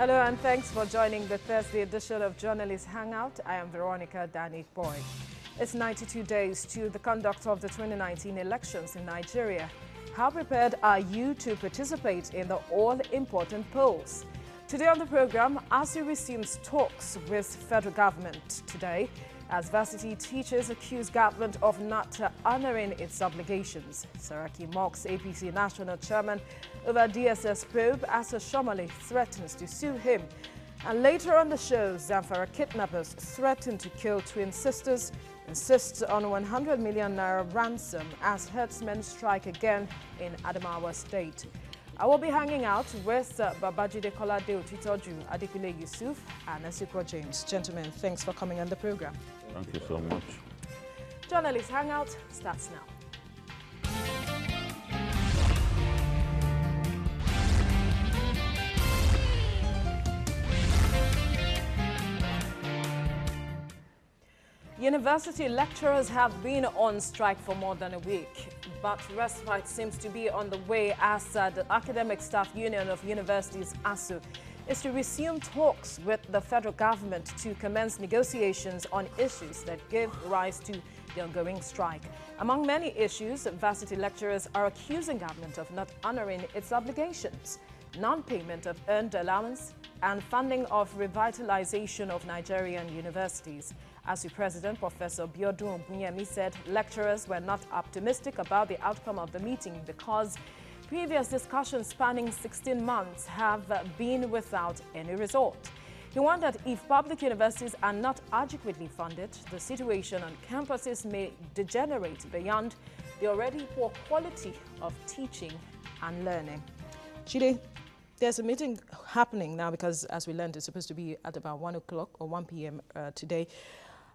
Hello and thanks for joining the Thursday edition of Journalist Hangout. I am Veronica Danik Boy. It's 92 days to the conduct of the 2019 elections in Nigeria. How prepared are you to participate in the all-important polls? Today on the program, ASU resumes talks with federal government today as varsity teachers accuse government of not honoring its obligations. Saraki mocks APC national chairman over DSS probe as Shomali threatens to sue him. And later on the show, Zamfara kidnappers threaten to kill twin sisters, insist on 100 million naira ransom as herdsmen strike again in Adamawa State. I will be hanging out with Babajide Kolade Otitoju, Adikule Yusuf, and Esikwo James. Gentlemen, thanks for coming on the program. Thank you so much. Journalist Hangout starts now. University lecturers have been on strike for more than a week, but respite seems to be on the way as the Academic Staff Union of Universities, ASU, is to resume talks with the federal government to commence negotiations on issues that gave rise to the ongoing strike. Among many issues, varsity lecturers are accusing government of not honoring its obligations, non-payment of earned allowance, and funding of revitalization of Nigerian universities. ASU President Professor Biodun Ogunyemi said lecturers were not optimistic about the outcome of the meeting because previous discussions spanning 16 months have been without any result. He wondered if public universities are not adequately funded, the situation on campuses may degenerate beyond the already poor quality of teaching and learning. Chide, there's a meeting happening now because, as we learned, it's supposed to be at about 1 o'clock or 1 p.m. Today.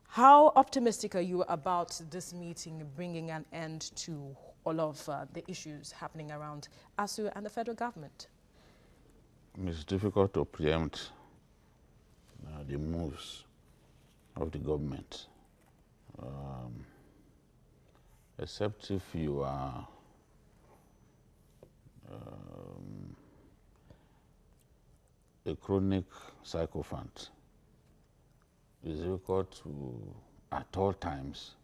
How optimistic are you about this meeting bringing an end to all of the issues happening around ASU and the federal government? It's difficult to preempt the moves of the government, except if you are a chronic sycophant. It's difficult to, at all times,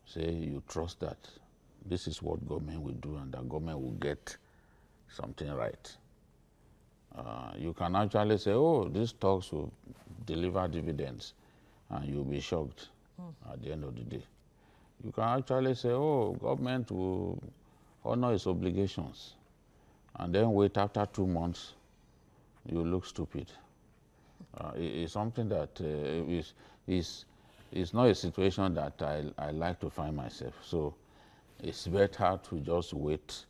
say you trust that this is what government will do and that government will get something right. You can actually say, oh, these talks will deliver dividends, and you'll be shocked at the end of the day. You can actually say, oh, government will honor its obligations, and then wait after 2 months, you look stupid. It's something that is not a situation that I like to find myself. So it's better to just wait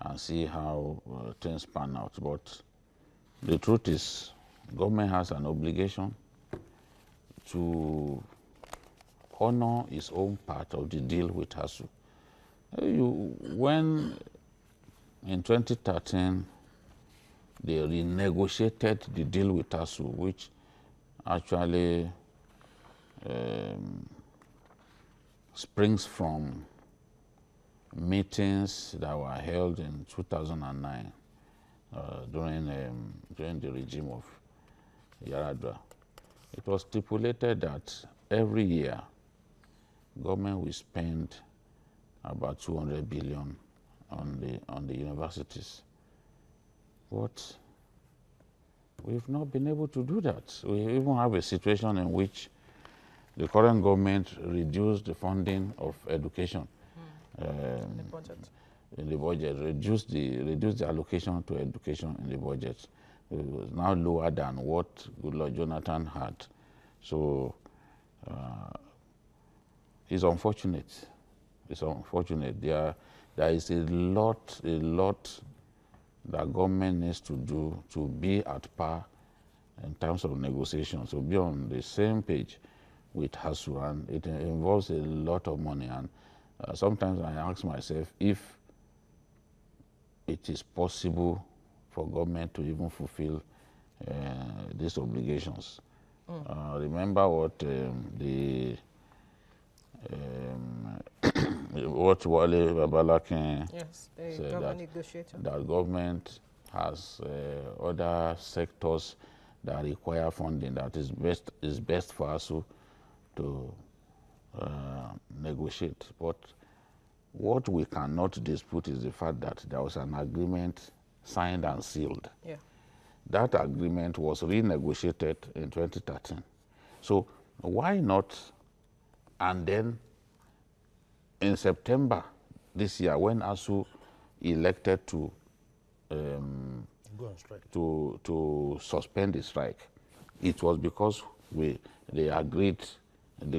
and see how things pan out. But the truth is, government has an obligation to honor its own part of the deal with ASU. When in 2013, they renegotiated the deal with ASU, which actually springs from meetings that were held in 2009 during the regime of Yaradua. It was stipulated that every year government will spend about 200 billion on the universities. But we've not been able to do that. We even have a situation in which the current government reduced the funding of education in the budget, reduced the allocation to education in the budget. It was now lower than what Goodluck Jonathan had. So it's unfortunate. It's unfortunate. There is a lot that government needs to do to be at par in terms of negotiations, to be on the same page with ASU, and it involves a lot of money. And sometimes I ask myself if it is possible for government to even fulfill these obligations. Remember what what Wale Babalakin said, that government has other sectors that require funding that is best for us to negotiate. But what we cannot dispute is the fact that there was an agreement signed and sealed. Yeah. That agreement was renegotiated in 2013. So why not? And then in September this year, when ASU elected to Go on strike. to suspend the strike, it was because the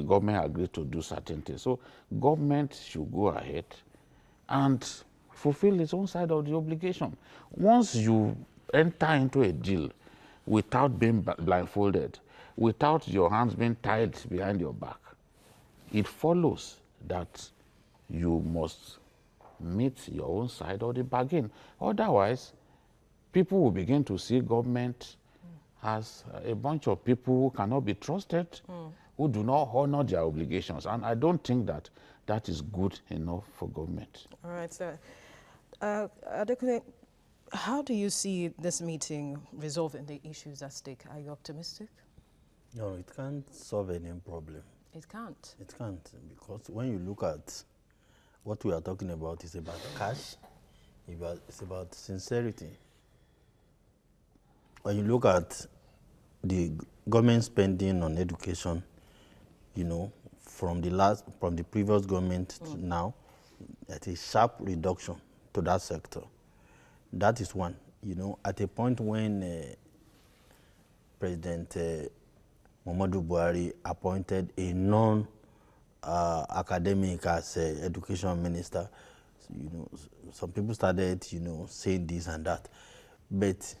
government agreed to do certain things. So government should go ahead and fulfill its own side of the obligation. Once you enter into a deal without being blindfolded, without your hands being tied behind your back, it follows that you must meet your own side of the bargain. Otherwise, people will begin to see government as a bunch of people who cannot be trusted, who do not honor their obligations. And I don't think that that is good enough for government. All right, sir. Adekunle, how do you see this meeting resolving the issues at stake? Are you optimistic? No, it can't solve any problem. It can't. It can't, because when you look at what we are talking about, is about cash, it's about sincerity. When you look at the government spending on education, you know, from the previous government to now, at a sharp reduction to that sector. That is one. You know, at a point when President Muhammadu Buhari appointed a non-academic as education minister, you know, some people started, you know, saying this and that. But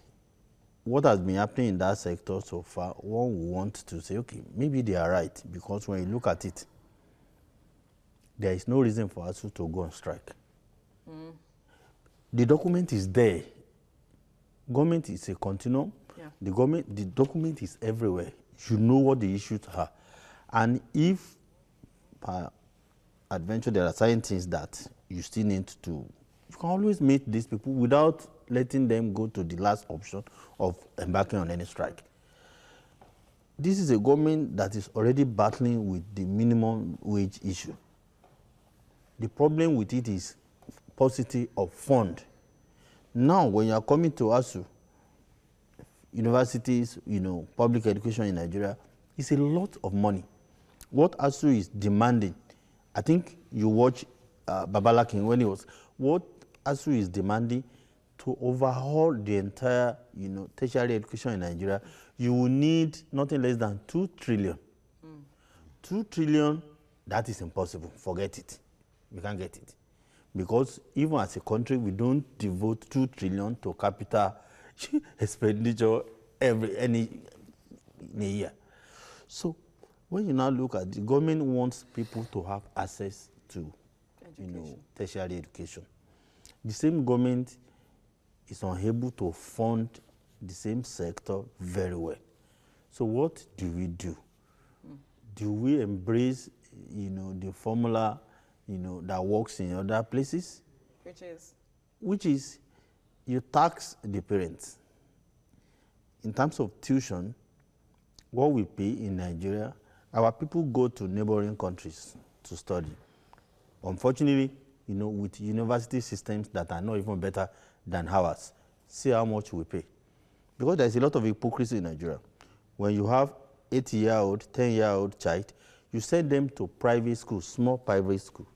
what has been happening in that sector so far, one will want to say, okay, maybe they are right, because when you look at it, there is no reason for us to go on strike. The document is there. Government is a continuum. Yeah. The document is everywhere. You know what the issues are. And if adventure there are certain things that you still need to, you can always meet these people without letting them go to the last option of embarking on any strike. This is a government that is already battling with the minimum wage issue. The problem with it is paucity of fund. Now, when you are coming to ASU, universities, you know, public education in Nigeria, it's a lot of money. What ASU is demanding, I think you watch Babalakin when he was, what ASU is demanding to overhaul the entire, you know, tertiary education in Nigeria, you will need nothing less than 2 trillion. 2 trillion, that is impossible. Forget it. We can't get it. Because even as a country, we don't devote 2 trillion to capital expenditure in a year. So when you now look at the government wants people to have access to you know, tertiary education. The same government is unable to fund the same sector very well. So what do we do? Do we embrace, you know, the formula, you know, that works in other places? Which is you tax the parents. In terms of tuition, what we pay in Nigeria, our people go to neighboring countries to study. Unfortunately, you know, with university systems that are not even better than ours, see how much we pay. Because there's a lot of hypocrisy in Nigeria. When you have 8-year-old, 10-year-old child, you send them to private school, small private school.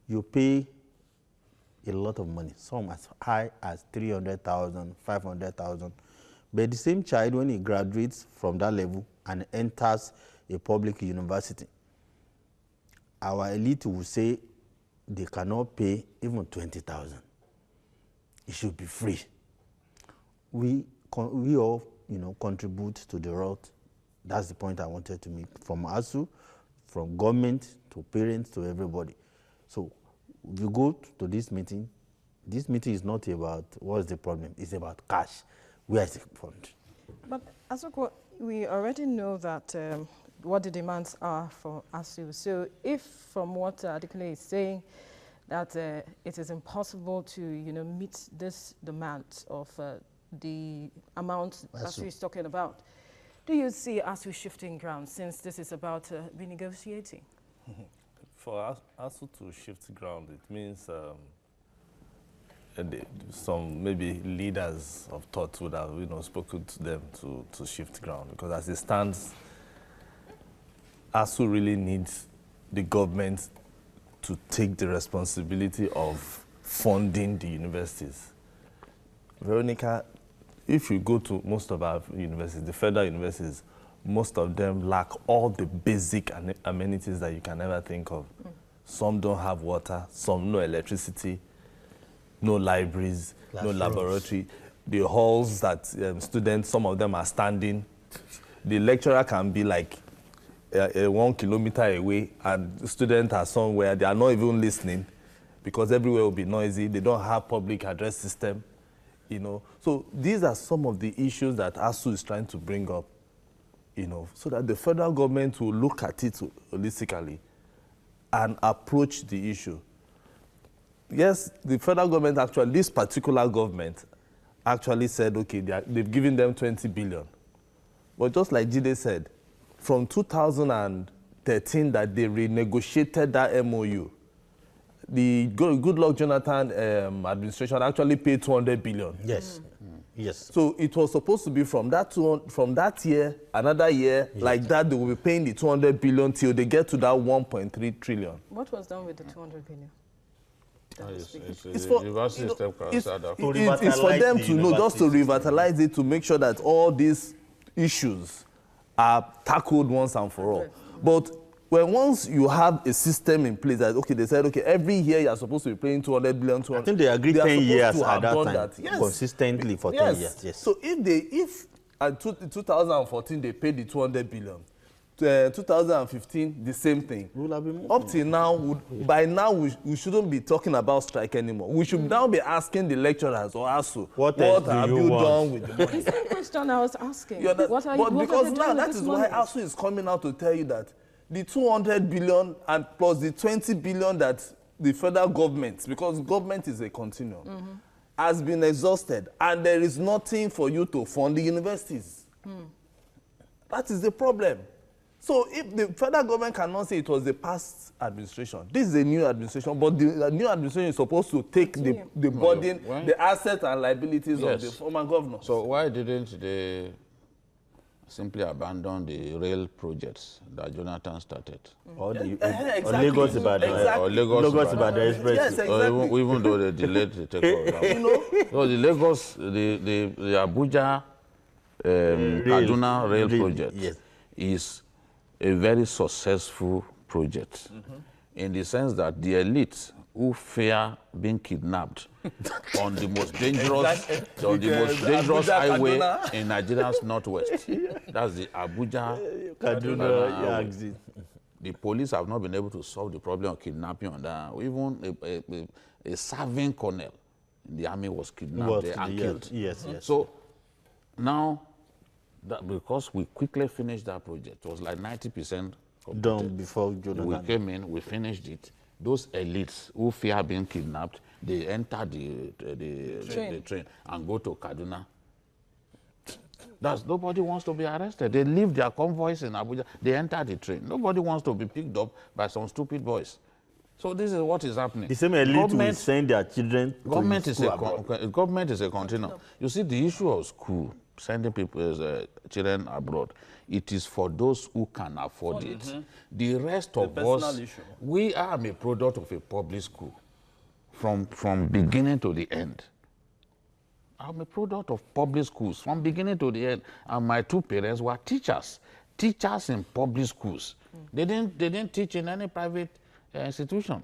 You pay a lot of money, some as high as 300,000, 500,000. But the same child, when he graduates from that level and enters a public university, our elite will say they cannot pay even 20,000. It should be free. We all, you know, contribute to the road. That's the point I wanted to make. From ASU, from government to parents to everybody. So you go to this meeting is not about what's the problem, it's about cash. Where is the fund? But Asoko, we already know that what the demands are for ASU. So if from what Adekunle is saying, that it is impossible to, meet this demand of the amount ASU is talking about. Do you see ASU shifting ground since this is about renegotiating? For ASU to shift ground, it means some maybe leaders of thought would have spoken to them to shift ground, because as it stands, ASU really needs the government to take the responsibility of funding the universities. Veronica, if you go to most of our universities, the federal universities, most of them lack all the basic amenities that you can ever think of. Some don't have water, some no electricity, no libraries, no laboratory. The halls that students, some of them are standing. The lecturer can be like 1 kilometer away, and the students are somewhere, they are not even listening because everywhere will be noisy. They don't have public address system, So these are some of the issues that ASU is trying to bring up, so that the federal government will look at it holistically and approach the issue. Yes, the federal government actually, this particular government actually said, okay, they've given them 20 billion. But just like Jide said, from 2013 that they renegotiated that MOU, the Goodluck Jonathan administration actually paid 200 billion. Yes. Yes. So it was supposed to be from that year, another year, like that, they will be paying the 200 billion till they get to that 1.3 trillion. What was done with the 200 billion? It's for them to know, just to revitalize it, to make sure that all these issues are tackled once and for all. But once you have a system in place that, okay, they said, okay, every year you are supposed to be paying 200 billion, I think they agreed 10 years at that time, yes. Consistently for 10 years. Yes. So if in 2014 they paid the 200 billion, 2015 the same thing. Up till now, by now we shouldn't be talking about strike anymore. We should now be asking the lecturers or ASU, what have you done with the money? The same question I was asking. Because now that is why ASU is coming out to tell you that the 200 billion and plus the 20 billion that the federal government, because government is a continuum, has been exhausted, and there is nothing for you to fund the universities. That is the problem. So if the federal government cannot say it was the past administration, this is a new administration, but the new administration is supposed to take the burden, the assets and liabilities of the former governor. So why didn't they simply abandon the rail projects that Jonathan started? Or Lagos Ibadan. Or Lagos Ibadan Express. Yes, exactly. Even though they delayed the takeover. So the Lagos, the Abuja Kaduna rail project is a very successful project in the sense that the elites who fear being kidnapped on the most dangerous, highway in Nigeria's northwest. That's the Abuja Kaduna exit. The police have not been able to solve the problem of kidnapping on that. Even a serving colonel in the army was kidnapped and killed. Yes. So now, because we quickly finished that project, it was like 90% done before Jonathan. We came in, we finished it. Those elites who fear being kidnapped, they enter the train and go to Kaduna. Nobody wants to be arrested. They leave their convoys in Abuja. They enter the train. Nobody wants to be picked up by some stupid boys. So this is what is happening. The same elite will send their children to school. Government is a continuum. You see, the issue of school, sending children abroad, it is for those who can afford it. The rest of us, we are a product of a public school from beginning to the end. I'm a product of public schools from beginning to the end. And my two parents were teachers in public schools. They didn't teach in any private institution.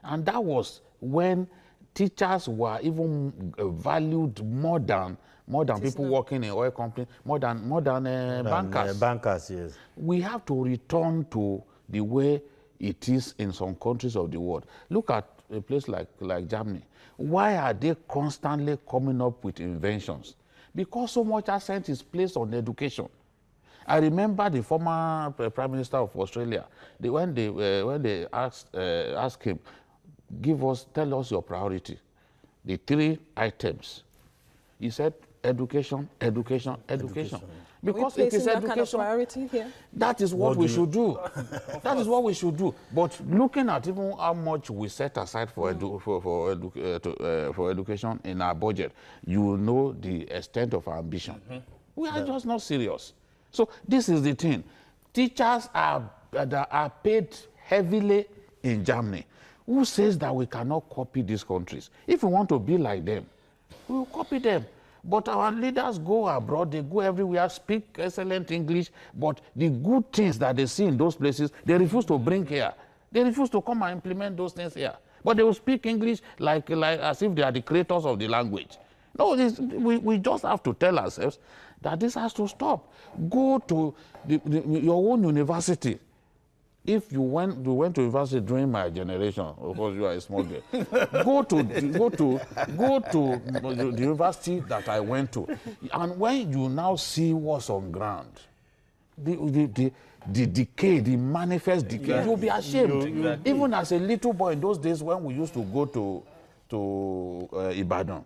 And that was when teachers were even valued more than people working in oil companies, more than bankers. Bankers, yes. We have to return to the way it is in some countries of the world. Look at a place like Germany. Why are they constantly coming up with inventions? Because so much accent is placed on education. I remember the former Prime Minister of Australia, when they asked him, tell us your priority. The 3 items. He said education, education, education. Because it is that education. kind of priority here? That is what we should do. That is what we should do. But looking at even how much we set aside for education in our budget, you will know the extent of our ambition. We are just not serious. So this is the thing. Teachers are paid heavily in Germany. Who says that we cannot copy these countries? If we want to be like them, we will copy them. But our leaders go abroad, they go everywhere, speak excellent English, but the good things that they see in those places, they refuse to bring here. They refuse to come and implement those things here. But they will speak English like as if they are the creators of the language. No, we just have to tell ourselves that this has to stop. Go to your own university. If you went to university during my generation, of course you are a small girl, go to the university that I went to, and when you now see what's on ground, the decay, the manifest decay, you'll be ashamed. Exactly. Even as a little boy in those days when we used to go to Ibadan,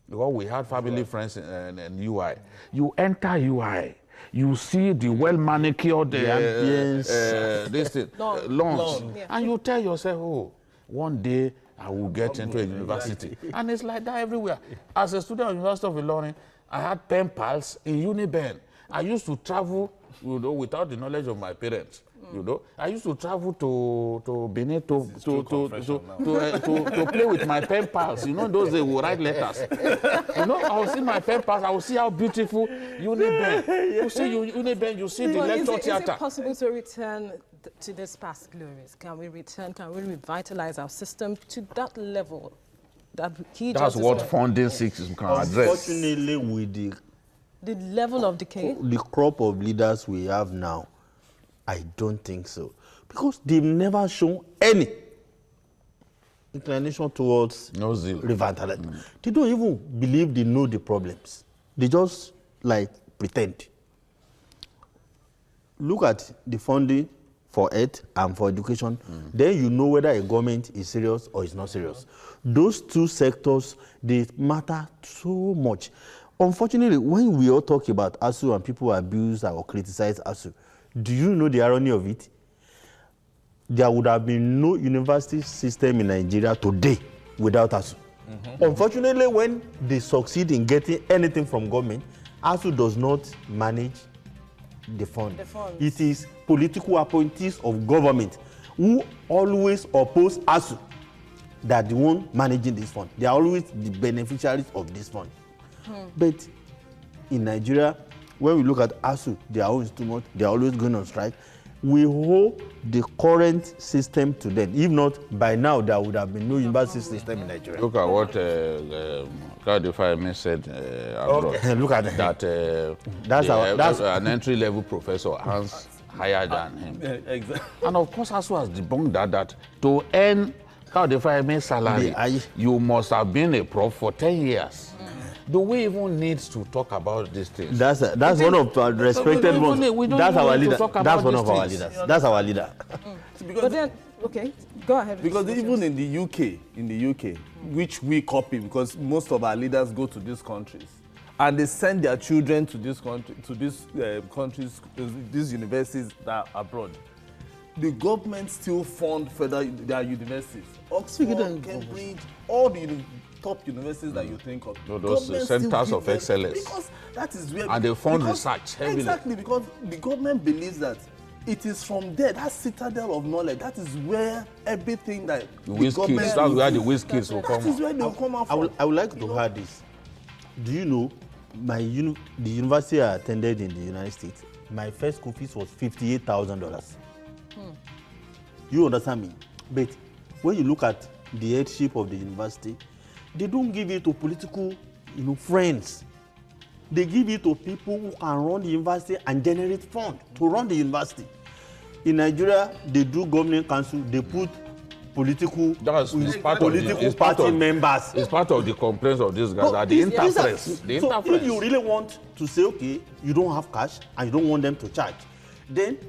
because we had family friends in UI, you enter UI. You see the well-manicured lawns. Yeah. And you tell yourself, oh, one day I will get into a university. And it's like that everywhere. As a student of the University of Ilorin, I had pen pals in Uniben. I used to travel, without the knowledge of my parents. I used to travel to Benin to play with my pen pals. Those they would write letters. I will see my pen pals. I will see how beautiful Uniben. You see Uniben. You see the lecture theater. Is it possible to return to this past glories? Can we return? Can we revitalize our system to that level? That's what funding seeks can address. Unfortunately, with the level of decay, the crop of leaders we have now, I don't think so. Because they've never shown any inclination towards revitalizing. They don't even believe they know the problems. They just pretend. Look at the funding for health and for education. Then you know whether a government is serious or is not serious. Those 2 sectors, they matter so much. Unfortunately, when we all talk about ASU and people abuse or criticize ASU, do you know the irony of it? There would have been no university system in Nigeria today without ASU. Unfortunately, when they succeed in getting anything from government, ASU does not manage the fund. It is political appointees of government who always oppose ASU that the one managing this fund. They are always the beneficiaries of this fund. But in Nigeria, when we look at ASU, their own instrument, they are always going on strike. We owe the current system to them. If not, by now there would have been no university system in Nigeria. Look at what Kadifayemi said abroad. Okay. Look at that. That's an entry-level professor, Hans, higher than him. Exactly. And of course, ASU has debunked that to earn Kadifayemi's salary, you must have been a prof for 10 years. Do we even need to talk about these things? That's one of our respected ones. That's our leader. That's one of our leaders. That's our leader. But then, okay, go ahead. Because even in the UK, which we copy, because most of our leaders go to these countries, and they send their children to these countries, these universities that are abroad. The government still fund further their universities. Oxford, Cambridge, all the top universities that you think of. Those centers of excellence. Because that is where... And they fund research heavily. Exactly, because the government believes that it is from there, that citadel of knowledge, that is where everything that the government... That's where the whiz kids will come out. That is where they will come out from. I would like to add this. Do you know, the university I attended in the United States, my first school fees was $58,000. You understand me? But when you look at the headship of the university, they don't give it to political, friends. They give it to people who can run the university and generate funds to run the university. In Nigeria, they do governing council, they put political party members. It's part of the complaints of these guys, the interference. So if you really want to say, okay, you don't have cash and you don't want them to charge, then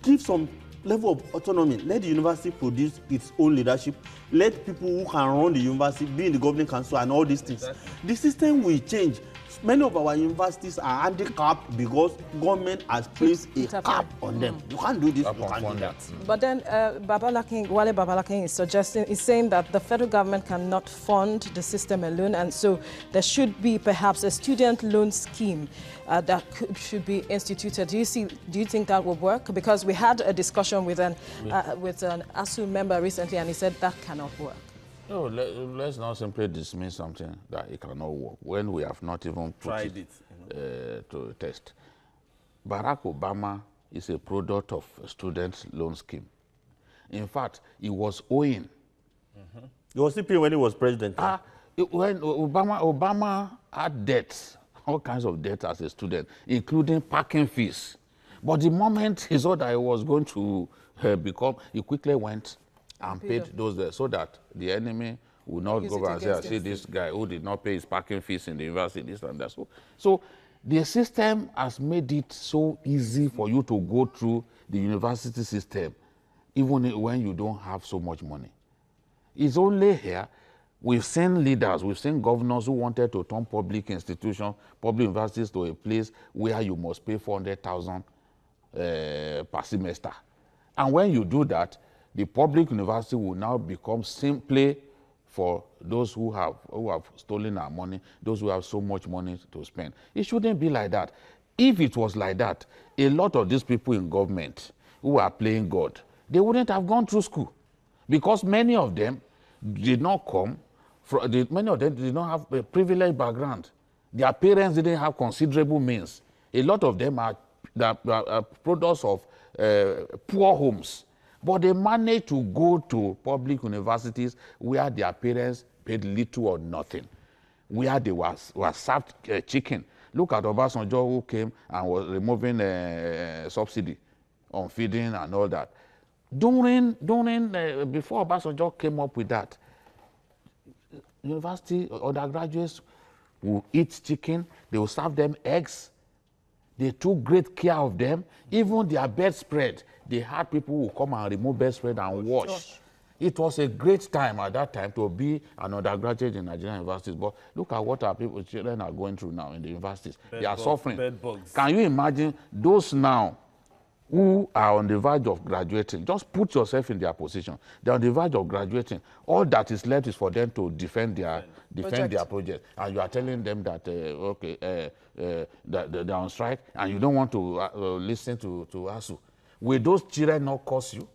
give some level of autonomy. Let the university produce its own leadership. Let people who can run the university be in the governing council and all these things. Exactly. The system will change. Many of our universities are handicapped because government has placed a cap on them. You can't do this, you can't do that. But then Wale Babalakin is saying that the federal government cannot fund the system alone, and so there should be perhaps a student loan scheme that should be instituted. Do you think that will work? Because we had a discussion with an ASU member recently, and he said that cannot work. No, let's not simply dismiss something that it cannot work when we have not even tried it to a test. Barack Obama is a product of a student loan scheme. In fact, he was owing. He was still paying when he was president. When Obama had debts, all kinds of debt as a student, including parking fees. But the moment he saw that he was going to he quickly went and paid those debts so that the enemy would not go and say, see this guy who did not pay his parking fees in the university, this and that. So the system has made it so easy for you to go through the university system, even when you don't have so much money. It's only here. We've seen leaders, we've seen governors who wanted to turn public institutions, public universities to a place where you must pay 400,000 per semester. And when you do that, the public university will now become simply for those who have stolen our money, those who have so much money to spend. It shouldn't be like that. If it was like that, a lot of these people in government who are playing God, they wouldn't have gone through school, because many of them did not come from, many of them did not have a privileged background. Their parents didn't have considerable means. A lot of them are products of poor homes. But they managed to go to public universities where their parents paid little or nothing, where they were served chicken. Look at Obasanjo, who came and was removing subsidy on feeding and all that. Before Obasanjo came up with that, university undergraduates will eat chicken, they will serve them eggs. They took great care of them. Even their bedspread, they had people who come and remove bedspread and wash. It was a great time at that time to be an undergraduate in Nigerian universities. But look at what our children are going through now in the universities. They are suffering. Can you imagine those now who are on the verge of graduating? Just put yourself in their position. They're on the verge of graduating. All that is left is for them to defend their project. And you are telling them that, that they're on strike, and you don't want to listen to ASU. Will those children not cost you?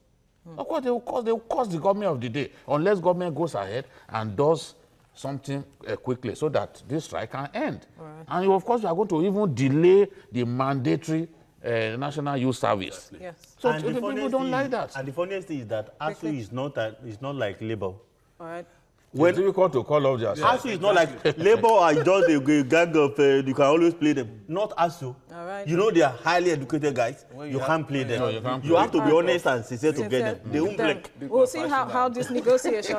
Of course, they will cost the government of the day, unless government goes ahead and does something quickly so that this strike can end. Right. And of course, you are going to even delay the mandatory national youth service. Yes. So people don't like that. And the funniest thing is that ASU is not like Labour. All right. It's difficult to call off their ASU is not like Labour are just a gang of, you can always play them. Not ASU. All right. You know they are highly educated guys. You can't play them. You have to be honest and sincere to get them. They won't break. We'll see how this negotiation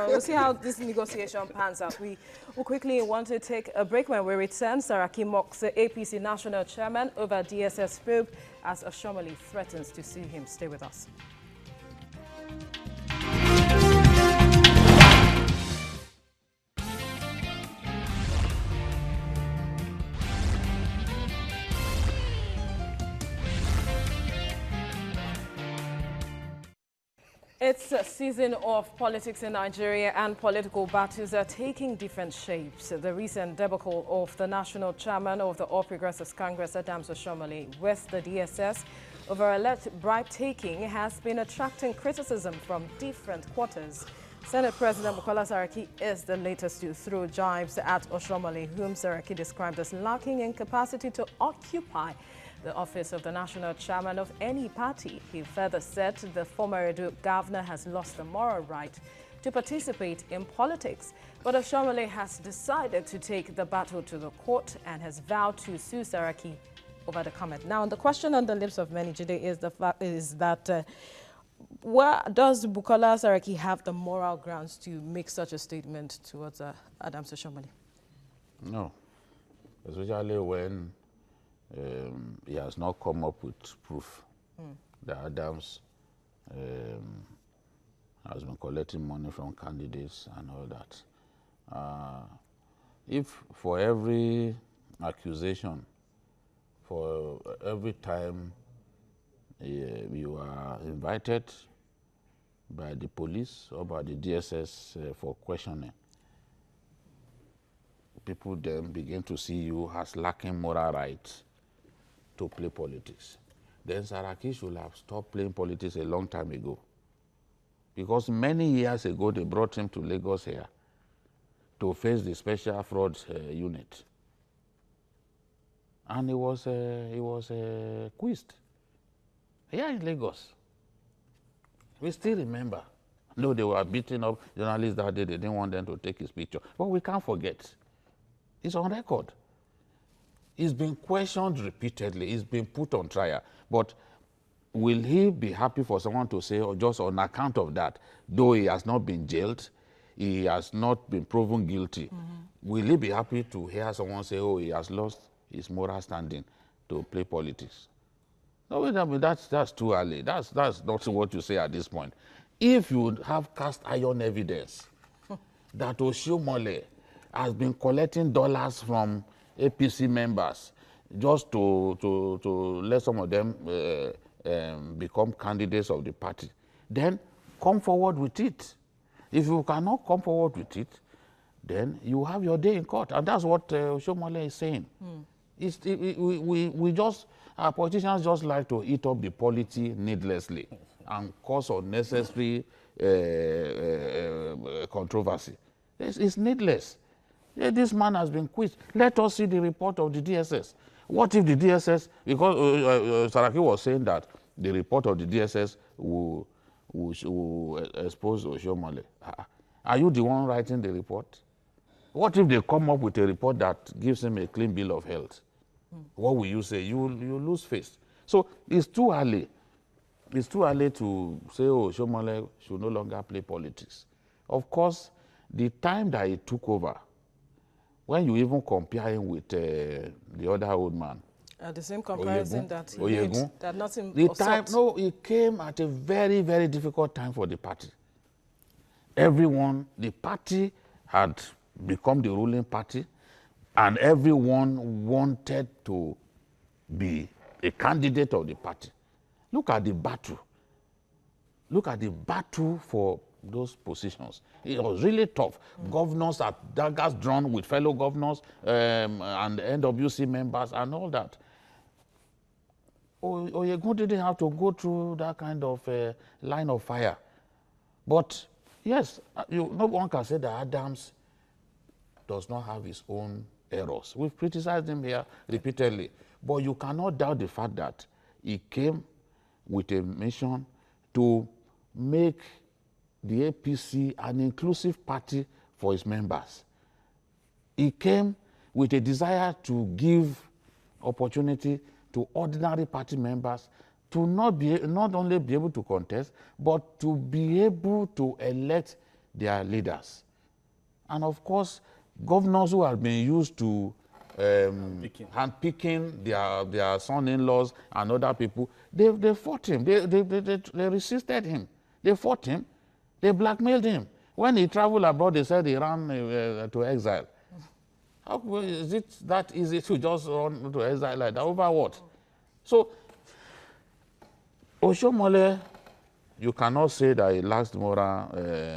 pans out. We will quickly want to take a break. When we return, Saraki mocks the APC national chairman over DSS probe as Oshomole threatens to sue him. Stay with us. It's a season of politics in Nigeria, and political battles are taking different shapes. The recent debacle of the national chairman of the All Progressives Congress, Adams Oshomole, with the DSS over alleged bribe-taking has been attracting criticism from different quarters. Senate President Bukola Saraki is the latest to throw jibes at Oshomole, whom Saraki described as lacking in capacity to occupy the office of the national chairman of any party. He further said the former Edo governor has lost the moral right to participate in politics. But Oshomole has decided to take the battle to the court and has vowed to sue Saraki over the comment. Now, the question on the lips of many today is that where does Bukola Saraki have the moral grounds to make such a statement towards Adams Oshomole? No, especially when he has not come up with proof that Adams has been collecting money from candidates and all that. If for every accusation, for every time you are invited by the police or by the DSS for questioning, people then begin to see you as lacking moral rights to play politics. Then Saraki should have stopped playing politics a long time ago. Because many years ago, they brought him to Lagos here to face the special fraud unit. And he was quizzed here in Lagos. We still remember. No, they were beating up journalists that day. They didn't want them to take his picture. But we can't forget. It's on record. He's been questioned repeatedly. He's been put on trial. But will he be happy for someone to say, oh, just on account of that, though he has not been jailed, he has not been proven guilty, will he be happy to hear someone say, oh, he has lost his moral standing to play politics? No, I mean, that's too early. That's not what you say at this point. If you have cast iron evidence that Oshiomhole has been collecting dollars from APC members just to let some of them become candidates of the party, then come forward with it. If you cannot come forward with it, then you have your day in court. And that's what Oshiomhole is saying. Our politicians just like to eat up the polity needlessly and cause unnecessary controversy. It's needless. Yeah, this man has been quizzed. Let us see the report of the DSS. What if the DSS, because Saraki was saying that the report of the DSS will expose Oshiomhole. Are you the one writing the report? What if they come up with a report that gives him a clean bill of health? What will you say? You lose face. So it's too early. It's too early to say, oh, Oshiomhole should no longer play politics. Of course, the time that he took over, when you even compare him with the other old man, the same comparison that he Oyegun, made, that nothing the time, no, it came at a very, very difficult time for the party. Everyone, the party had become the ruling party, and everyone wanted to be a candidate of the party. Look at the battle. Look at the battle for those positions. It was really tough. Governors had daggers drawn with fellow governors and NWC members and all that. Oyegun didn't have to go through that kind of line of fire. But yes, no one can say that Adams does not have his own errors. We've criticized him here repeatedly. But you cannot doubt the fact that he came with a mission to make the APC an inclusive party for its members. He came with a desire to give opportunity to ordinary party members to not only be able to contest, but to be able to elect their leaders. And of course, governors who have been used to handpicking their son-in-laws and other people, they fought him. They resisted him. They fought him. They blackmailed him. When he traveled abroad, they said he ran to exile. How is it that easy to just run to exile like that? Over what? So, Oshiomhole, you cannot say that he lacks moral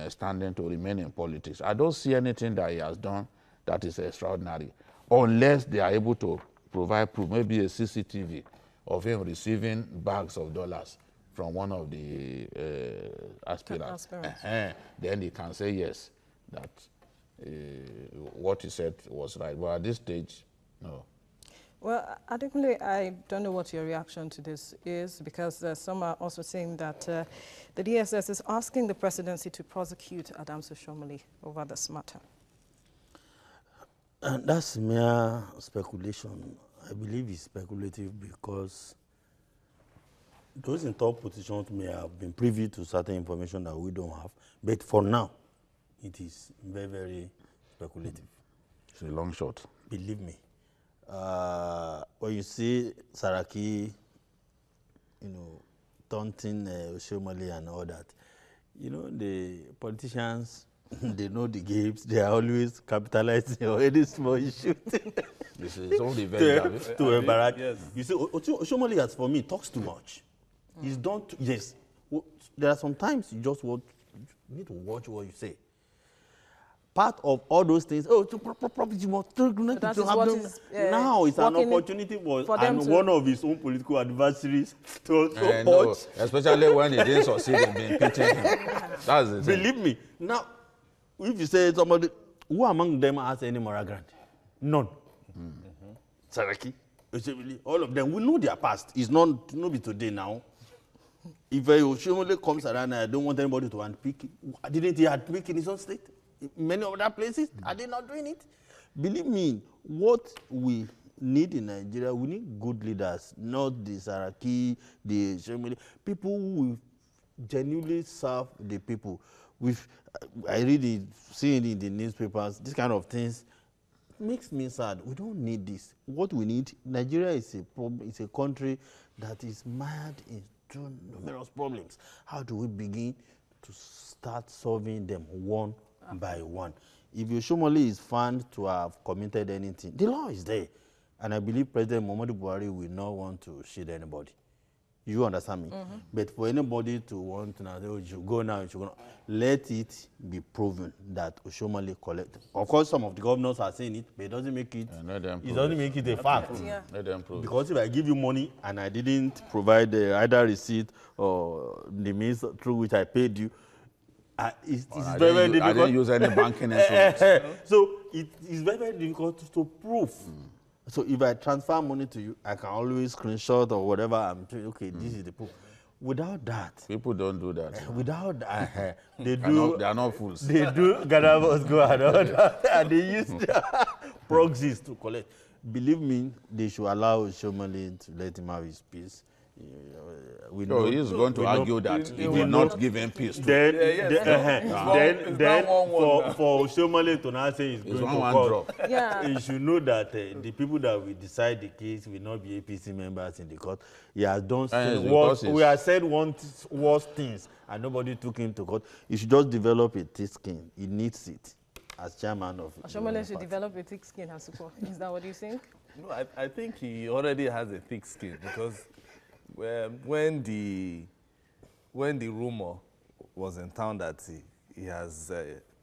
standing to remain in politics. I don't see anything that he has done that is extraordinary, unless they are able to provide proof, maybe a CCTV of him receiving bags of dollars from one of the aspirants. Then he can say yes, that what he said was right. But at this stage, no. Well, Adekunle, I don't know what your reaction to this is, because some are also saying that the DSS is asking the presidency to prosecute Adams Oshiomhole over this matter. And that's mere speculation. I believe it's speculative because those in top positions may have been privy to certain information that we don't have. But for now, it is very, very speculative. It's a long shot. Believe me. When you see Saraki, taunting Oshomole and all that. You know, the politicians, they know the games. They are always capitalizing on any small issue. This is only very to embarrass. Yes. You see, Oshomole, as for me, talks too much. He's done, yes. Well, there are some times you just need to watch what you say. Part of all those things, property must now it's an opportunity for and one of his own political adversaries to no, especially when he didn't succeed in being impeaching him. That's the thing. Believe me. Now, if you say somebody, who among them has any moral ground? None. Saraki, all of them, we know their past. It's not be today now. If Oshomole comes around, I don't want anybody to unpick. Didn't he unpick in his own state? In many other places, are they not doing it? Believe me, what we need in Nigeria, we need good leaders, not the Saraki, the Oshomole, people who will genuinely serve the people. I read it, see it in the newspapers, these kind of things. Makes me sad. We don't need this. What we need, Nigeria is a country that is mired into numerous problems. How do we begin to start solving them one by one? If Oshomole is found to have committed anything, the law is there. And I believe President Muhammadu Buhari will not want to shield anybody. You understand me? But for anybody to want to now, you should go now, you should go now, let it be proven that Oshomole collected. Of course, some of the governors are saying it, but it doesn't make it, a fact. Let them prove Because if I give you money and I didn't provide either receipt or the means through which I paid you, it's very, very difficult. I didn't use any banking instruments. So it is very, very difficult to prove. So if I transfer money to you, I can always screenshot or whatever I'm doing. Okay, this is the proof. Without that, people don't do that. Without that, they do. They are not fools. They do. Gadavos go and all that, and they use proxies to collect. Believe me, they should allow Oshomole to let him have his peace. He's going to argue that he will not give him peace. Then for Oshomole to now say he's going to court, he should know that the people that will decide the case will not be APC members in the court. He has done we have said worse things, and nobody took him to court. He should just develop a thick skin. He needs it as chairman of. Oshomole should develop a thick skin, Asuko. Is that what you think? No, I think he already has a thick skin because. When the rumor was in town that he has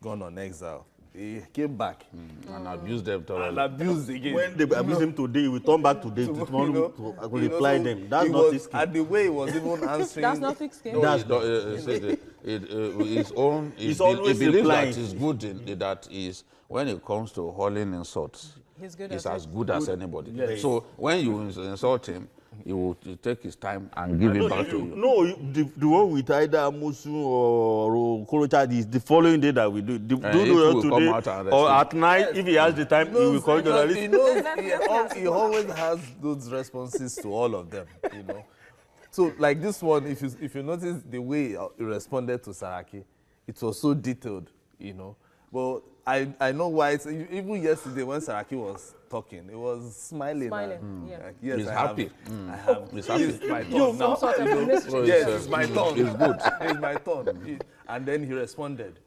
gone on exile, he came back and abused them thoroughly. And abused again. When they abuse him today, he will turn back today to reply them. That's not thick skin. And the way he was even answering. That's not thick skin. No, that's not. His own. He believes that is good. That is when it comes to hurling insults. He's good. He's as good as anybody. Yes. So when you insult him, he will take his time and give it back to you. No, the one with either Musu or Korocha is the following day that we do. Do it today or at night. If he has the time, he will call journalists. He always has those responses to all of them. So like this one, if you notice the way he responded to Saraki, it was so detailed. But I know why. Even yesterday when Saraki was talking, he was smiling. Yeah. Yes, he's happy. I have. He's happy. It's my turn now. Yes, it's my turn. It's good. It's my turn. And then he responded,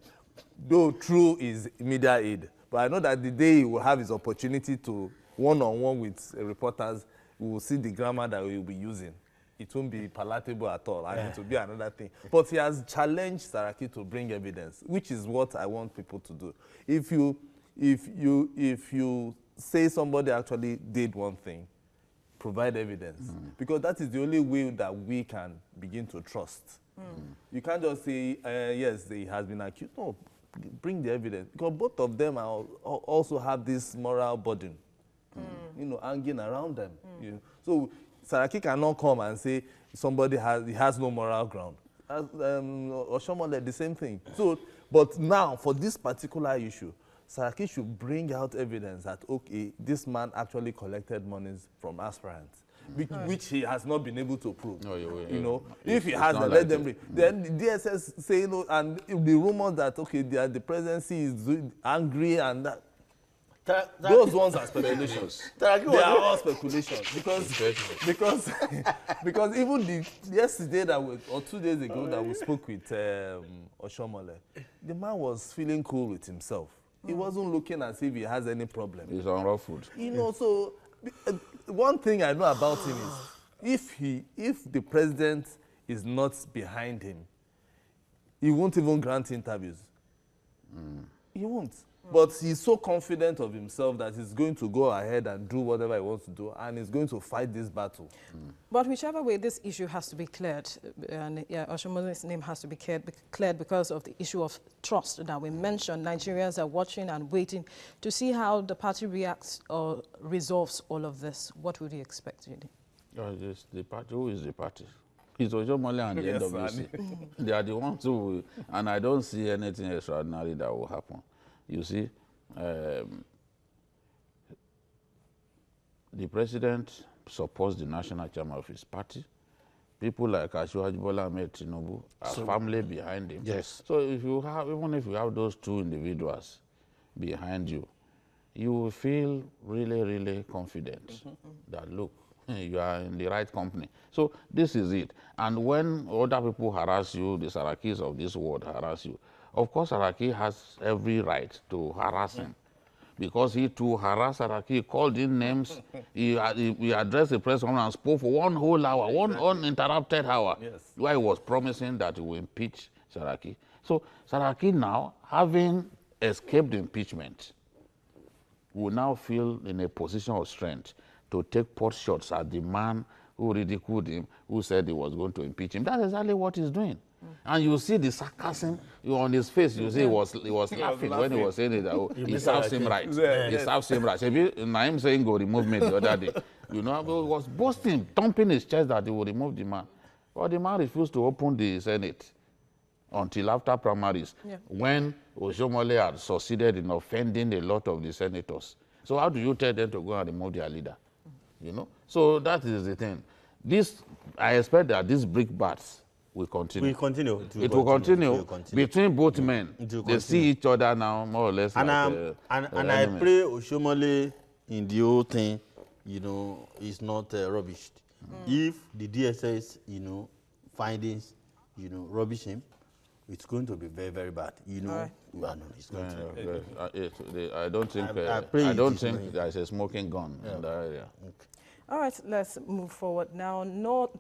though through his media aid. But I know that the day he will have his opportunity to one-on-one with reporters, we will see the grammar that we will be using. It won't be palatable at all, and it will be another thing. But he has challenged Saraki to bring evidence, which is what I want people to do. If you say somebody actually did one thing, provide evidence, because that is the only way that we can begin to trust. You can't just say, yes, he has been accused. No, bring the evidence, because both of them also have this moral burden, hanging around them. So Saraki cannot come and say somebody has no moral ground. Oshomole, the same thing. So, but now for this particular issue, Saraki should bring out evidence that okay, this man actually collected monies from aspirants, which he has not been able to prove. If he has, then let them bring. Then the DSS say and the rumors that okay, the presidency is angry and that. Those ones are speculations. They are all speculations because even yesterday or 2 days ago that we spoke with Oshomole, the man was feeling cool with himself. He wasn't looking as if he has any problem. He's unruffled. So one thing I know about him is if the president is not behind him, he won't even grant interviews. He won't. But he's so confident of himself that he's going to go ahead and do whatever he wants to do, and he's going to fight this battle. But whichever way, this issue has to be cleared, and Oshomole's name has to be cleared because of the issue of trust that we mentioned. Nigerians are watching and waiting to see how the party reacts or resolves all of this. What would you expect, really? The party. Who is the party? It's Oshomole and the NWC. They are the ones who will, and I don't see anything extraordinary that will happen. You see, the president supports the national chairman of his party. People like Asiwaju Bola Ahmed Tinubu are firmly behind him. Yes. So even if you have those two individuals behind you, you will feel really, really confident that, look, you are in the right company. So this is it. And when other people harass you, the Sarakis of this world harass you, of course Saraki has every right to harass him. Because he too harassed Saraki, called in names, he addressed the press conference and spoke for 1 whole hour, one uninterrupted hour, where he was promising that he will impeach Saraki. So Saraki now, having escaped impeachment, will now feel in a position of strength to take pot shots at the man who ridiculed him, who said he was going to impeach him. That's exactly what he's doing. And you see the sarcasm on his face. You see he was laughing when he was saying it. That, he serves him right. He serves him right. Naim saying go remove me the other day. You know, he was boasting, thumping his chest that he would remove the man. But the man refused to open the Senate until after primaries, when Oshomole had succeeded in offending a lot of the senators. So how do you tell them to go and remove their leader? You know? So that is the thing. I expect that these brick bats will continue. It will continue between both men. They see each other now more or less. And I pray Oshomole in the whole thing, you know, is not rubbished. If the DSS, you know, findings, you know, rubbish him, it's going to be very, very bad. You know, it's going to. I don't think. I don't think there's a smoking gun in that area. Okay. All right, let's move forward now.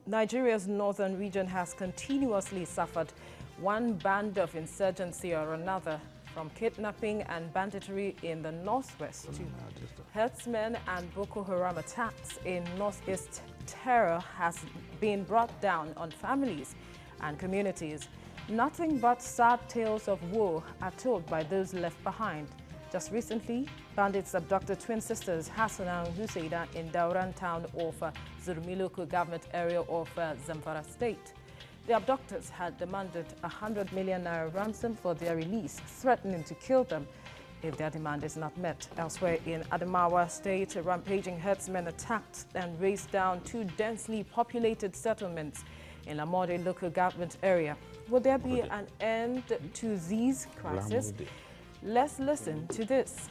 Nigeria's northern region has continuously suffered one band of insurgency or another, from kidnapping and banditry in the northwest to herdsmen and Boko Haram attacks in northeast. Terror has been brought down on families and communities. Nothing but sad tales of woe are told by those left behind. Just recently, bandits abducted twin sisters Hassan and Husaida in Dauran town of Zurmi local government area of Zamfara state. The abductors had demanded 100 million naira ransom for their release, threatening to kill them if their demand is not met. Elsewhere in Adamawa state, rampaging herdsmen attacked and razed down 2 densely populated settlements in Lamode local government area. Will there be an end to these crises? Let's listen to this.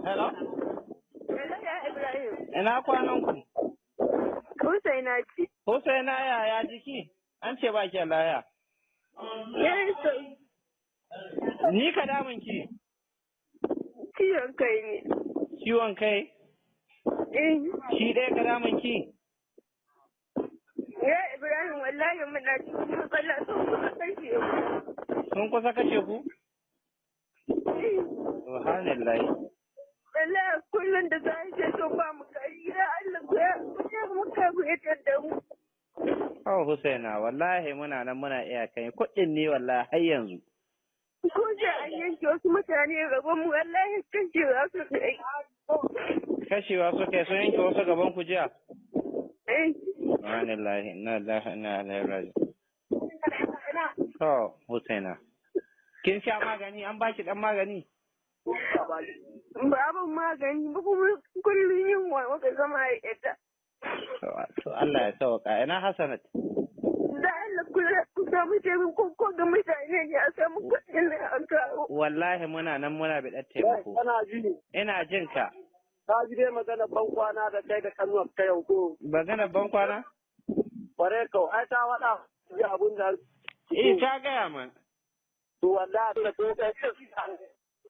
Hello? Ina kwanan ku? Husaina ce. Husaina ya jiki? An ce ba ki laya. Ni ka damun ki? Ciwon kai ne. Ciwon kai? Shi ɗaya ka damun ki? Ya Ibrahim wallahi muna cikin matsala sun kusa kashe ku. Sun kusa kashe ku? Subhanallah. Wallahi kullum da za a ce sun ba mu kari ya Allah ya muka buyatar da mu. Oh Husaina wallahi muna nan muna iya kai kuɗin ne wallahi har yanzu. Ko da an yanke wasu mutane gaban mu wallahi kashewa su kai. Kashewa su kai sun yanke wasu gaban ku jiya? Subhanallahi inna lillahi inna ilaihi raji'un. To Husaina kin sha magani an baki dan magani? Babu magani ba kuma kullum yin wa muka zama ita. To Allah ya sauka ina Hassanat. Da Allah ku samu taimako ko ga mutane ya samu kuɗin a kawo. Wallahi muna nan muna bi taimako. Kana ji? Ina jin ka. Ka ji dai magana ban kwana da kai da kanuwar ka yau ko? Magana ban kwana? Kware kau, ai ta waɗa ji abun da. Ta gaya min. To wallahi da to kai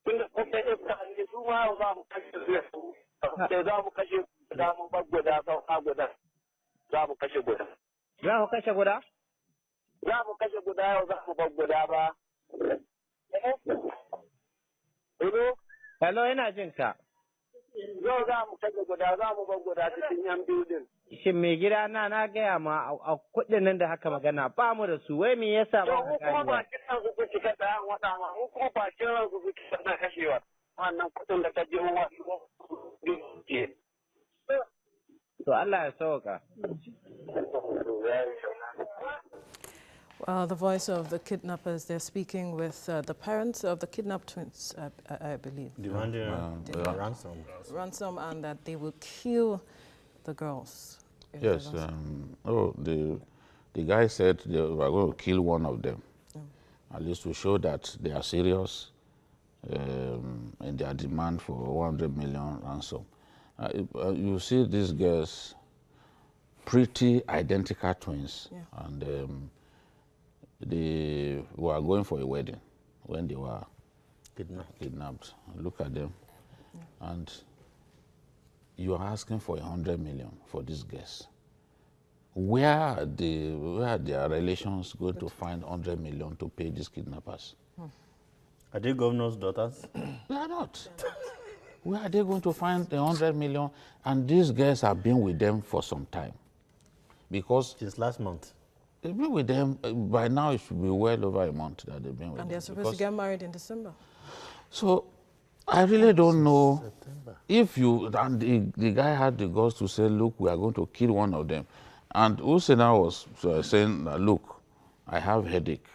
tun da kai iska ne su ma za mu kashe su. Sai za mu kashe guda mun bar guda sauka guda. Za mu kashe guda. Za ku kashe guda? Za mu kashe guda yau za mu bar guda ba. Hello, ina jin ka. Yau za mu kashe guda za mu bar guda cikin yan bildin. Shin mai gida na gaya ma a kuɗin nan da haka magana ba mu da su wai me yasa ba ka kuma ba kiran su kuke ka da wata ma mu kuma ba kiran su kuke ka da kashewa wannan kuɗin da ka je wa ke. To Allah ya sauka. The voice of the kidnappers, they're speaking with the parents of the kidnapped twins, I believe. Demanding ransom. Ransom, and that they will kill the girls. Yes. The guy said they were going to kill one of them, at least to show that they are serious in their demand for 100 million ransom. You see these girls, pretty identical twins, and they were going for a wedding when they were kidnapped. Look at them, and you are asking for 100 million for these girls. Where are their relations going to find 100 million to pay these kidnappers? Are they governor's daughters? They are not. Where are they going to find the 100 million? And these girls have been with them for some time. Because since last month. They've been with them, by now it should be well over a month that they've been with them. And they're supposed to get married in December. So, I really don't know if you, and the guy had the guts to say, look, we are going to kill one of them. And Usena was saying, look, I have headache.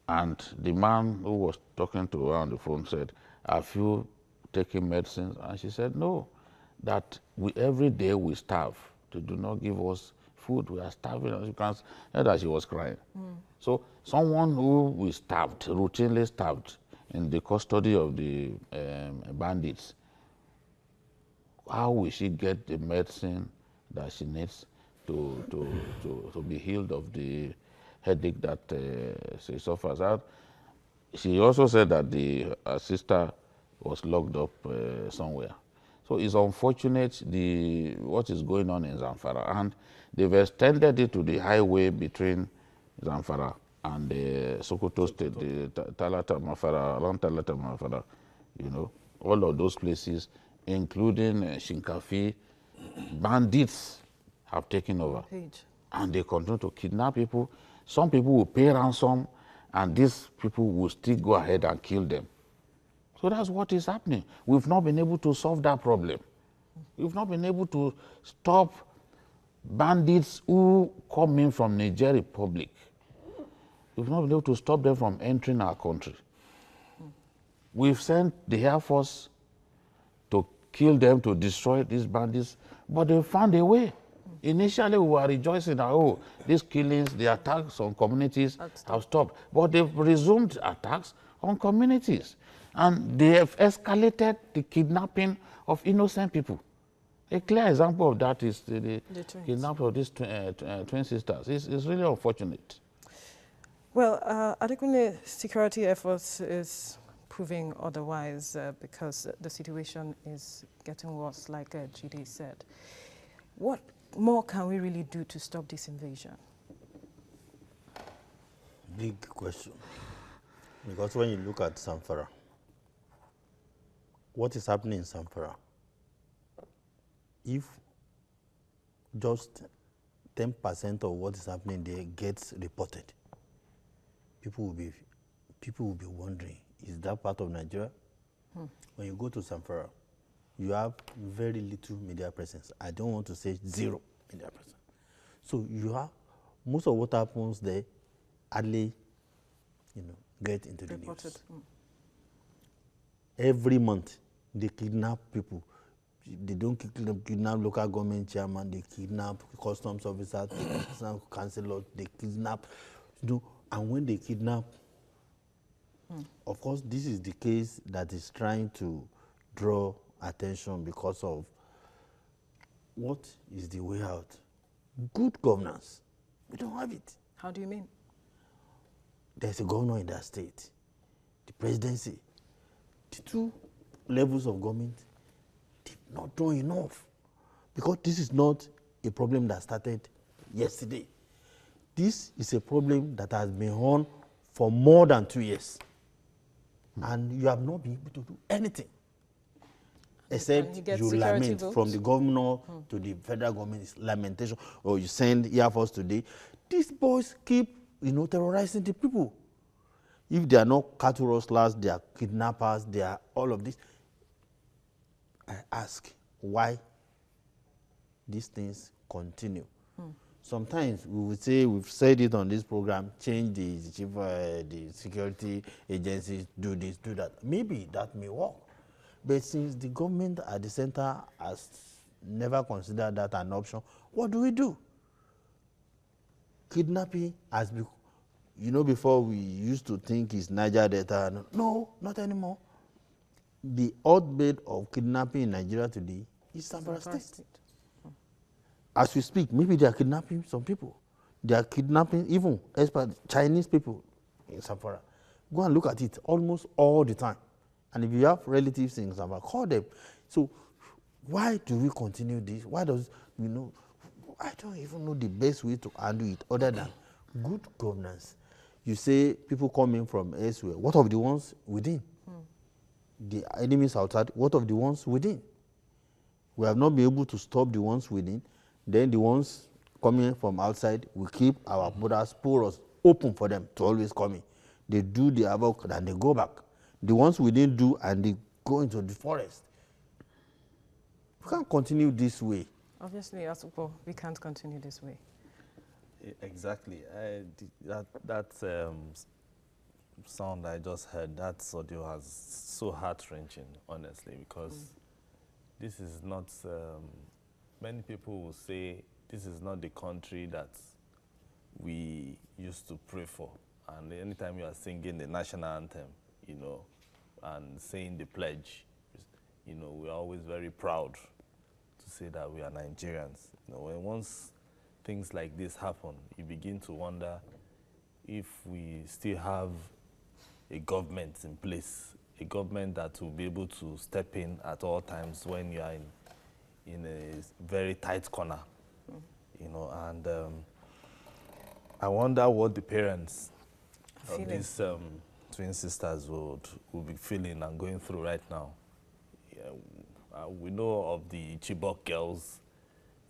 And the man who was talking to her on the phone said, have you taken medicines? And she said, no, that every day we starve. They do not give us food, we are starving. You can hear that she was crying. So someone who we starved, routinely starved, in the custody of the bandits, how will she get the medicine that she needs to be healed of the headache that she suffers out? She also said that her sister was locked up somewhere. So it's unfortunate what is going on in Zamfara, and they've extended it to the highway between Zamfara and the Sokoto State, the Talata Mafara, around Talata Mafara, you know, all of those places, including Shinkafi. Bandits have taken over, and they continue to kidnap people. Some people will pay ransom, and these people will still go ahead and kill them. So that's what is happening. We've not been able to solve that problem. We've not been able to stop bandits who come in from Niger Republic. We've not been able to stop them from entering our country. We've sent the Air Force to kill them, to destroy these bandits, but they found a way. Initially, we were rejoicing that, oh, these killings, the attacks on communities have stopped. But they've resumed attacks on communities. And they have escalated the kidnapping of innocent people. A clear example of that is the kidnapping of these twin sisters. It's really unfortunate. Well, adequate security efforts is proving otherwise because the situation is getting worse, like Jide said. What more can we really do to stop this invasion? Big question. Because when you look at Zamfara, what is happening in Zamfara? If just 10% of what is happening there gets reported, people will be wondering, is that part of Nigeria? When you go to Zamfara, you have very little media presence. I don't want to say zero media presence. So you have most of what happens there hardly, get into the news. Every month, they kidnap people. They don't kidnap local government chairman, they kidnap customs officers, they kidnap councillors, they kidnap And when they kidnap, of course, this is the case that is trying to draw attention because of what is the way out? Good governance. We don't have it. How do you mean? There's a governor in that state, the presidency. The two levels of government did not do enough, because this is not a problem that started yesterday. This is a problem that has been on for more than 2 years. And you have not been able to do anything except you lament votes from the governor to the federal government. It's lamentation. Or you send Air Force today. These boys keep, terrorizing the people. If they are not cattle rustlers, they are kidnappers, they are all of this. I ask why these things continue. Sometimes we would say, we've said it on this program, change the chief, the security agencies, do this, do that. Maybe that may work. But since the government at the center has never considered that an option, what do we do? Kidnapping has been, before we used to think it's Niger Delta. No, not anymore. The hotbed of kidnapping in Nigeria today is Zamfara State. As we speak, maybe they are kidnapping some people. They are kidnapping even Chinese people in Zamfara. Go and look at it almost all the time. And if you have relatives in Zamfara, call them. So why do we continue this? Why does, I don't even know the best way to handle it other than good governance. You say people coming from elsewhere. What of the ones within? The enemies outside, what of the ones within? We have not been able to stop the ones within. Then the ones coming from outside, we keep our borders porous open for them to always come in. They do the havoc and they go back. The ones we didn't do and they go into the forest. We can't continue this way. Obviously, we can't continue this way. Exactly. That sound I just heard, that audio was so heart-wrenching, honestly, because this is not... many people will say this is not the country that we used to pray for. And anytime you are singing the national anthem, and saying the pledge, we're always very proud to say that we are Nigerians. When once things like this happen, you begin to wonder if we still have a government in place, a government that will be able to step in at all times when you are in a very tight corner, and I wonder what the parents of these twin sisters would be feeling and going through right now. We know of the Chibok girls.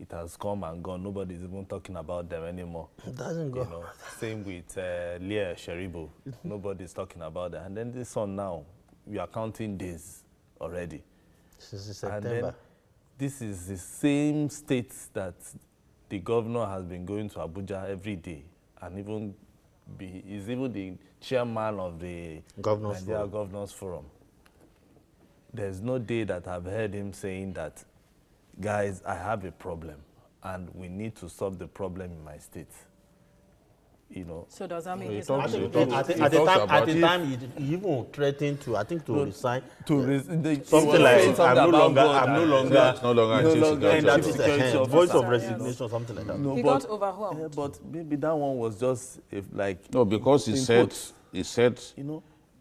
It has come and gone. Nobody's even talking about them anymore. It doesn't go. Same with Leah Sheribo. Nobody's talking about that. And then this one now, we are counting days already. Since September. And then this is the same state that the governor has been going to Abuja every day, and is even the chairman of the Nigeria Governors Forum. There's no day that I've heard him saying that, guys, I have a problem, and we need to solve the problem in my state. So does that mean he's at the time, he even threatened to, resign. Something like, I'm no longer voice of resignation, something like that. No, he got overwhelmed. But maybe that one was just no, because he said,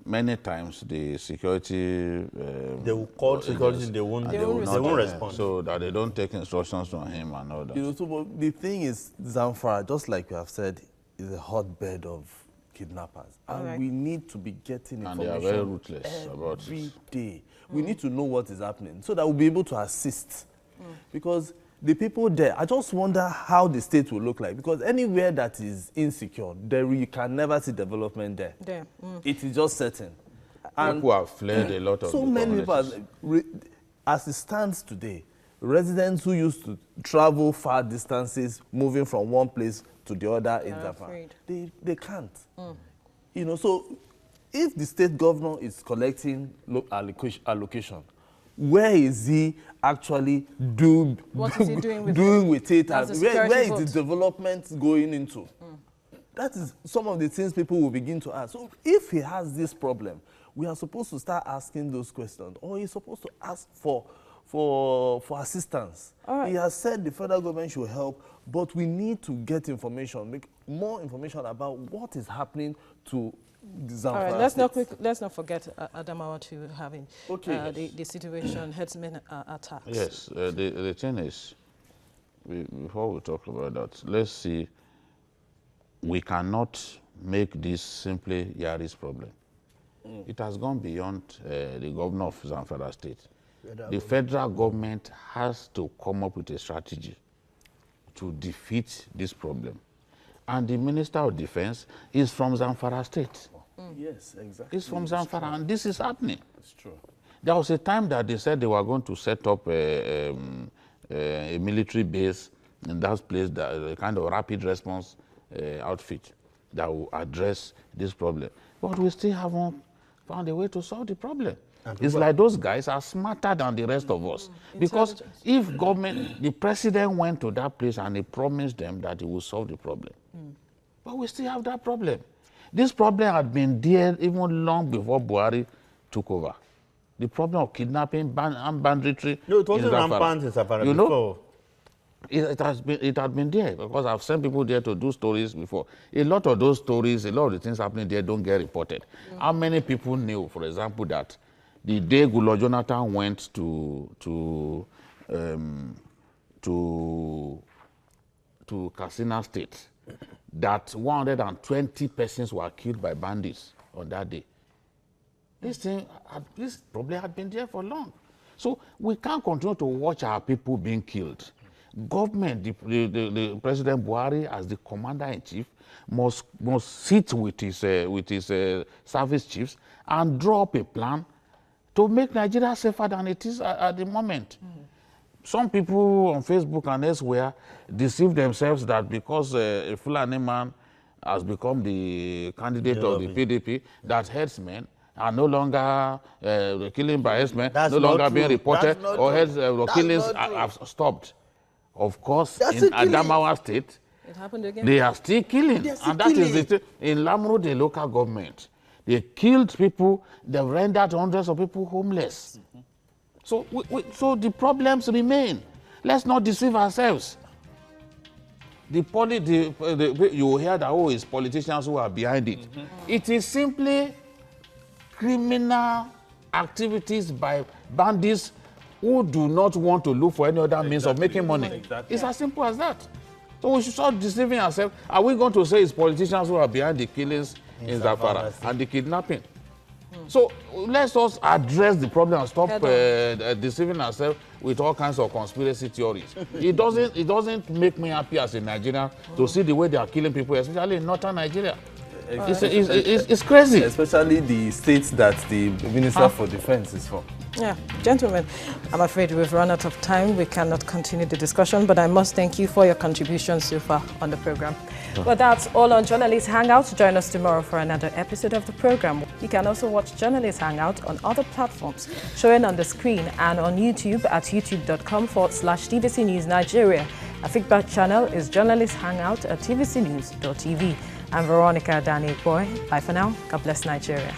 many times the security they will call security, they won't respond. So that they don't take instructions from him and all that. So but the thing is, Zamfara, just like you have said, is a hotbed of kidnappers. And we need to be getting information. And they are very ruthless about it. Every day. We need to know what is happening so that we'll be able to assist. Because the people there, I just wonder how the state will look like. Because anywhere that is insecure, you can never see development there. It is just certain. And people have fled a lot of so many people, as it stands today, residents who used to travel far distances, moving from one place to the other in Zamfara, they can't. So if the state governor is collecting allocation, where is he actually what is he doing with it? And where is the development going into? That is some of the things people will begin to ask. So if he has this problem, we are supposed to start asking those questions, or he's supposed to ask for assistance. All right. He has said the federal government should help, but we need to get information, make more information about what is happening to the Zamfara. All right, let's not forget Adamawa too having the situation, herdsmen attacks. Yes, the thing is, before we talk about that, let's see, we cannot make this simply Yari's problem. It has gone beyond the governor of Zamfara State. The federal government has to come up with a strategy to defeat this problem. And the Minister of Defense is from Zamfara State. Yes, exactly. He's from Zamfara, and this is happening. It's true. There was a time that they said they were going to set up a military base in that place, a kind of rapid response outfit that will address this problem. But we still haven't found a way to solve the problem. It's like those guys are smarter than the rest of us. Because if the president went to that place and he promised them that he will solve the problem. But we still have that problem. This problem had been there even long before Buhari took over. The problem of kidnapping and banditry. No, it wasn't rampant in Zamfara before. It had been there, because I've sent people there to do stories before. A lot of those stories, a lot of the things happening there don't get reported. How many people knew, for example, that the day Goodluck Jonathan went to Katsina State, that 120 persons were killed by bandits on that day? This problem had been there for long. So we can't continue to watch our people being killed. Government, the President Buhari, as the commander-in-chief, must sit with his service chiefs and draw up a plan to make Nigeria safer than it is at the moment. Some people on Facebook and elsewhere deceive themselves that because a Fulani man has become the candidate of the PDP, that herdsmen are no longer killing by herdsmen, no longer being reported, or killings have stopped. Of course, in Adamawa State, It happened again. they are still killing. And that is the thing. In Lamru, the local government, they killed people, they rendered hundreds of people homeless. So, so the problems remain. Let's not deceive ourselves. You hear that, oh, it's politicians who are behind it. It is simply criminal activities by bandits who do not want to look for any other means of making money. Exactly. It's as simple as that. So we should start deceiving ourselves. Are we going to say it's politicians who are behind the killings in Zamfara and the kidnapping? So let's us address the problem and stop deceiving ourselves with all kinds of conspiracy theories. It doesn't make me happy as a Nigerian to see the way they are killing people, especially in northern Nigeria. It's crazy. Especially the states that the Minister for Defense is from. Yeah, gentlemen, I'm afraid we've run out of time. We cannot continue the discussion, but I must thank you for your contributions so far on the program. Well, that's all on Journalist Hangout. Join us tomorrow for another episode of the program. You can also watch Journalist Hangout on other platforms showing on the screen and on YouTube at youtube.com/TVC News Nigeria. Our feedback channel is Journalist Hangout at tvcnews.tv. I'm Veronica Dani Boy. Bye for now. God bless Nigeria.